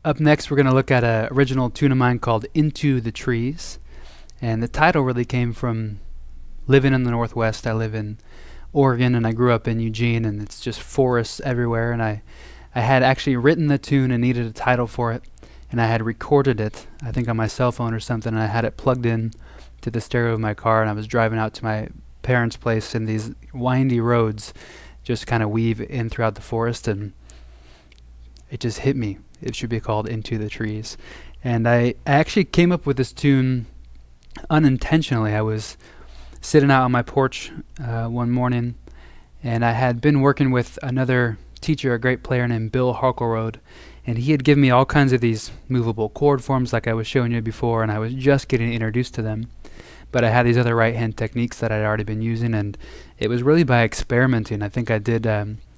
Up next, we're going to look at an original tune of mine called Into the Trees. And the title really came from living in the Northwest. I live in Oregon and I grew up in Eugene, and it's just forests everywhere. And I had actually written the tune and needed a title for it. And I had recorded it, I think on my cell phone or something, and I had it plugged in to the stereo of my car, and I was driving out to my parents' place in these windy roads, just kind of weave in throughout the forest, and it just hit me. It should be called Into the Trees. And I actually came up with this tune unintentionally. I was sitting out on my porch one morning, and I had been working with another teacher, a great player named Bill Harkleroad, and he had given me all kinds of these movable chord forms like I was showing you before, and I was just getting introduced to them. But I had these other right hand techniques that I'd already been using, and it was really by experimenting. I think I did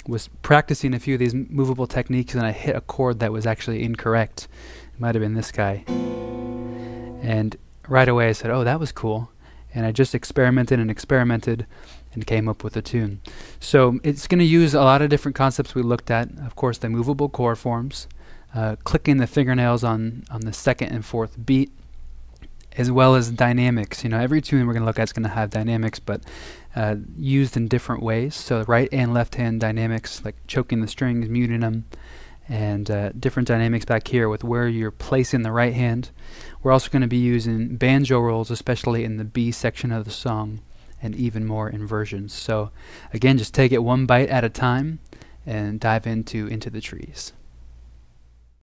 was practicing a few of these movable techniques, and I hit a chord that was actually incorrect. It might have been this guy. And right away I said, oh, that was cool. And I just experimented and experimented and came up with a tune. So it's going to use a lot of different concepts we looked at. Of course, the movable chord forms, clicking the fingernails on the second and fourth beat, as well as dynamics. You know, every tune we're going to look at is going to have dynamics, but used in different ways. So right and left hand dynamics, like choking the strings, muting them, and different dynamics back here with where you're placing the right hand. We're also going to be using banjo rolls, especially in the B section of the song, and even more inversions. So again, just take it one bite at a time and dive into the Trees.